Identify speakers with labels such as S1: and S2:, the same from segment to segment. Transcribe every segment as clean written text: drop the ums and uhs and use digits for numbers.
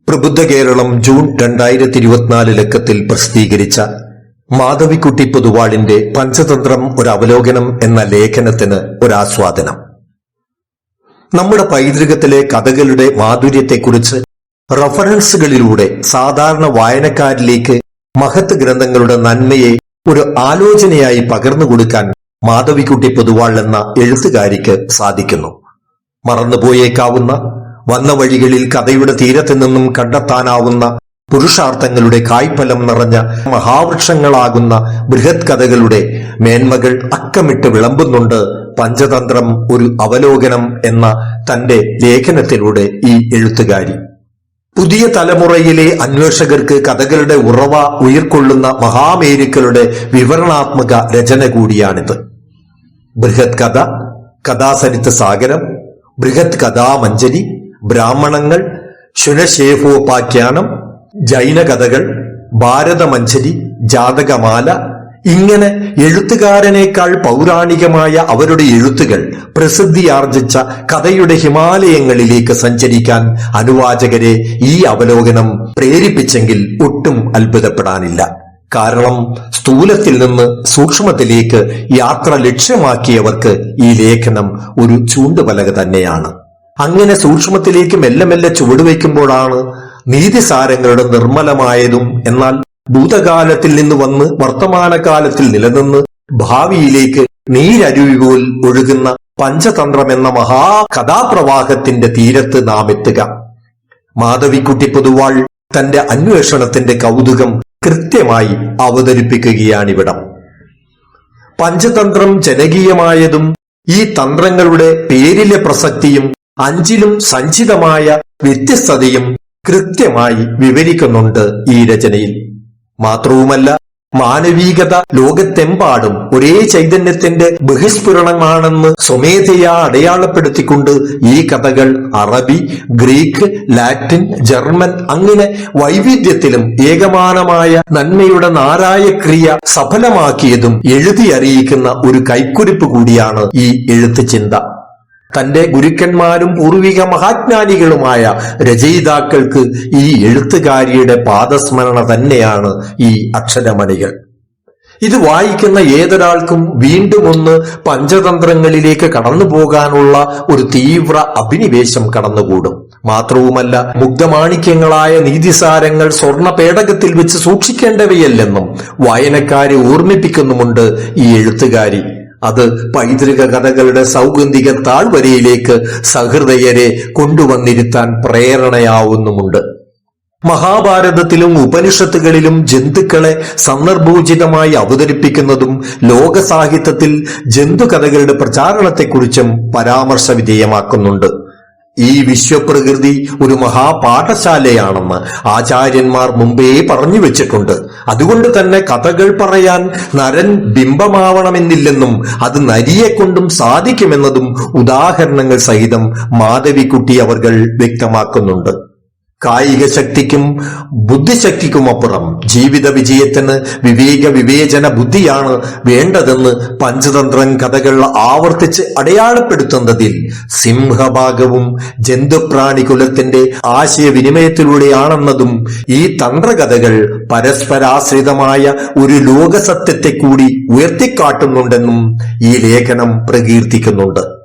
S1: പ്രബുദ്ധ Keralam June 2024 ലക്കത്തിൽ പ്രസിദ്ധീകരിച്ച മാധവിക്കുട്ടി പൊതുവാളിന്റെ പഞ്ചതന്ത്രം ഒരു അവലോകനം എന്ന ലേഖനത്തിന് ഒരാസ്വാദനം. നമ്മുടെ പൈതൃകത്തിലെ കഥകളുടെ മാധുര്യത്തെക്കുറിച്ച് റഫറൻസുകളിലൂടെ സാധാരണ വായനക്കാരിലേക്ക് മഹത്ത് ഗ്രന്ഥങ്ങളുടെ നന്മയെ ഒരു ആലോചനയായി പകർന്നുകൊടുക്കാൻ മാധവിക്കുട്ടി പൊതുവാൾ എന്ന എഴുത്തുകാരിക്ക് സാധിക്കുന്നു. മറന്നുപോയേക്കാവുന്ന, വന്ന വഴികളിൽ കഥയുടെ തീരത്തു നിന്നും കണ്ടെത്താനാവുന്ന പുരുഷാർത്ഥങ്ങളുടെ കായ്ഫലം നിറഞ്ഞ മഹാവൃക്ഷങ്ങളാകുന്ന ബൃഹത് കഥകളുടെ മേന്മകൾ അക്കമിട്ട് വിളമ്പുന്നുണ്ട് പഞ്ചതന്ത്രം ഒരു അവലോകനം എന്ന തന്റെ ലേഖനത്തിലൂടെ ഈ എഴുത്തുകാരി. പുതിയ തലമുറയിലെ അന്വേഷകർക്ക് കഥകളുടെ ഉറവ ഉയർക്കൊള്ളുന്ന മഹാമേരുക്കളുടെ വിവരണാത്മക രചന കൂടിയാണിത്. ബൃഹത് കഥ, കഥാസരിത്ത സാഗരം, ബൃഹത് കഥാമഞ്ജരി, ബ്രാഹ്മണങ്ങൾ, ശുനശേഫോപാഖ്യാനം, ജൈന കഥകൾ, ഭാരതമഞ്ജരി, ജാതകമാല, ഇങ്ങനെ എഴുത്തുകാരനേക്കാൾ പൗരാണികമായ അവരുടെ എഴുത്തുകൾ പ്രസിദ്ധിയാർജിച്ച കഥയുടെ ഹിമാലയങ്ങളിലേക്ക് സഞ്ചരിക്കാൻ അനുവാചകരെ ഈ അവലോകനം പ്രേരിപ്പിച്ചെങ്കിൽ ഒട്ടും അത്ഭുതപ്പെടാനില്ല. കാരണം സ്ഥൂലത്തിൽ നിന്ന് സൂക്ഷ്മത്തിലേക്ക് യാത്ര ലക്ഷ്യമാക്കിയവർക്ക് ഈ ലേഖനം ഒരു ചൂണ്ടുപലക തന്നെയാണ്. അങ്ങനെ സൂക്ഷ്മത്തിലേക്ക് മെല്ലെ മെല്ലെ ചുവടുവയ്ക്കുമ്പോഴാണ് നീതിസാരങ്ങളുടെ നിർമ്മലമായതും എന്നാൽ ഭൂതകാലത്തിൽ നിന്ന് വന്ന് വർത്തമാനകാലത്തിൽ നിലനിന്ന് ഭാവിയിലേക്ക് നീരരുവി പോൽ ഒഴുകുന്ന പഞ്ചതന്ത്രം എന്ന മഹാകഥാപ്രവാഹത്തിന്റെ തീരത്ത് നാം എത്തുക. മാധവിക്കുട്ടി പൊതുവാൾ തന്റെ അന്വേഷണത്തിന്റെ കൗതുകം കൃത്യമായി അവതരിപ്പിക്കുകയാണിവിടം. പഞ്ചതന്ത്രം ജനകീയമായതും ഈ തന്ത്രങ്ങളുടെ പേരിലെ പ്രസക്തിയും അഞ്ചിലും സഞ്ചിതമായ വ്യത്യസ്തതയും കൃത്യമായി വിവരിക്കുന്നുണ്ട് ഈ രചനയിൽ. മാത്രവുമല്ല, മാനവികത ലോകത്തെമ്പാടും ഒരേ ചൈതന്യത്തിന്റെ ബഹിസ്ഫുരണമാണെന്ന് സ്വമേധയാ അടയാളപ്പെടുത്തിക്കൊണ്ട് ഈ കഥകൾ അറബി, ഗ്രീക്ക്, ലാറ്റിൻ, ജർമ്മൻ അങ്ങനെ വൈവിധ്യത്തിലും ഏകമാനമായ നന്മയുടെ നാരായക്രിയ സഫലമാക്കിയതും എഴുതി അറിയിക്കുന്ന ഒരു കൈക്കുറിപ്പ് കൂടിയാണ് ഈ എഴുത്ത് ചിന്ത. തന്റെ ഗുരുക്കന്മാരും പൂർവിക മഹാജ്ഞാനികളുമായ രചയിതാക്കൾക്ക് ഈ എഴുത്തുകാരിയുടെ പാദസ്മരണ തന്നെയാണ് ഈ അക്ഷരമണികൾ. ഇത് വായിക്കുന്ന ഏതൊരാൾക്കും വീണ്ടും ഒന്ന് പഞ്ചതന്ത്രങ്ങളിലേക്ക് കടന്നു പോകാനുള്ള ഒരു തീവ്ര അഭിനിവേശം കടന്നുകൂടും. മാത്രവുമല്ല, മുഗ്ധമാണിക്യങ്ങളായ നീതിസാരങ്ങൾ സ്വർണ്ണ പേടകത്തിൽ വെച്ച് സൂക്ഷിക്കേണ്ടവയല്ലെന്നും വായനക്കാരെ ഓർമ്മിപ്പിക്കുന്നുമുണ്ട് ഈ എഴുത്തുകാരി. അത് പൈതൃക കഥകളുടെ സൗഗന്ധിക താഴ്വരയിലേക്ക് സഹൃദയരെ കൊണ്ടുവന്നിരുത്താൻ പ്രേരണയാവുന്നുമുണ്ട്. മഹാഭാരതത്തിലും ഉപനിഷത്തുകളിലും ജന്തുക്കളെ സന്ദർഭോചിതമായി അവതരിപ്പിക്കുന്നതും ലോകസാഹിത്യത്തിൽ ജന്തുകഥകളുടെ പ്രചാരണത്തെക്കുറിച്ചും പരാമർശ വിധേയമാക്കുന്നുണ്ട്. ഈ വിശ്വപ്രകൃതി ഒരു മഹാപാഠശാലയാണെന്ന് ആചാര്യന്മാർ മുമ്പേ പറഞ്ഞു വെച്ചിട്ടുണ്ട്. അതുകൊണ്ട് തന്നെ കഥകൾ പറയാൻ നരൻ ബിംബമാവണമെന്നില്ലെന്നും അത് നരിയെക്കൊണ്ടും സാധിക്കുമെന്നതും ഉദാഹരണങ്ങൾ സഹിതം മാധവിക്കുട്ടി അവർകൾ വ്യക്തമാക്കുന്നുണ്ട്. കായിക ശക്തിക്കും ബുദ്ധിശക്തിക്കുമപ്പുറം ജീവിത വിജയത്തിന് വിവേക വിവേചന ബുദ്ധിയാണ് വേണ്ടതെന്ന് പഞ്ചതന്ത്രം കഥകൾ ആവർത്തിച്ച് അടയാളപ്പെടുത്തുന്നതിൽ സിംഹഭാഗവും ജന്തുപ്രാണികുലത്തിന്റെ ആശയവിനിമയത്തിലൂടെയാണെന്നതും ഈ തന്ത്രകഥകൾ പരസ്പരാശ്രിതമായ ഒരു ലോകസത്യത്തെ കൂടി ഉയർത്തിക്കാട്ടുന്നുണ്ടെന്നും ഈ ലേഖനം പ്രകീർത്തിക്കുന്നുണ്ട്.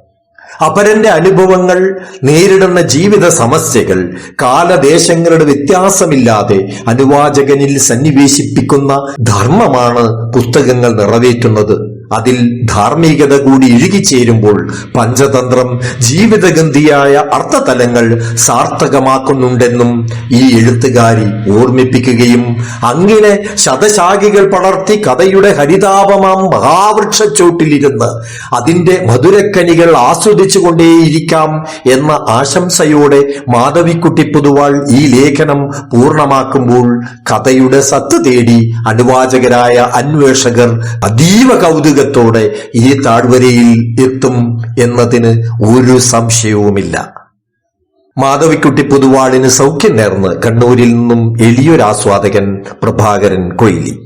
S1: അപരന്റെ അനുഭവങ്ങൾ, നേരിടുന്ന ജീവിത സമസ്യകൾ, കാലദേശങ്ങളുടെ വ്യത്യാസമില്ലാതെ അനുവാചകനിൽ സന്നിവേശിപ്പിക്കുന്ന ധർമ്മമാണ് പുസ്തകങ്ങൾ നിറവേറ്റുന്നത്. അതിൽ ധാർമ്മികത കൂടി ഇഴുകിച്ചേരുമ്പോൾ പഞ്ചതന്ത്രം ജീവിതഗന്ധിയായ അർത്ഥതലങ്ങൾ സാർത്ഥകമാക്കുന്നുണ്ടെന്നും ഈ എഴുത്തുകാരി ഓർമ്മിപ്പിക്കുകയും അങ്ങനെ ശതശാഖികൾ പടർത്തി കഥയുടെ ഹരിതാപമാം മഹാവൃക്ഷച്ചോട്ടിലിരുന്ന് അതിന്റെ മധുരക്കനികൾ ആസ്വദിച്ചുകൊണ്ടേയിരിക്കാം എന്ന ആശംസയോടെ മാധവിക്കുട്ടി പൊതുവാൾ ഈ ലേഖനം പൂർണ്ണമാക്കുമ്പോൾ കഥയുടെ സത്ത് തേടി അനുവാചകരായ അന്വേഷകർ അതീവ കൗതുക ഈ താഴ്വരയിൽ എത്തും എന്നതിന് ഒരു സംശയവുമില്ല. മാധവിക്കുട്ടി പൊതുവാളിന് സൗഖ്യം നേർന്ന് കണ്ണൂരിൽ നിന്നും എളിയൊരാസ്വാദകൻ പ്രഭാകരൻ കൊയിലി.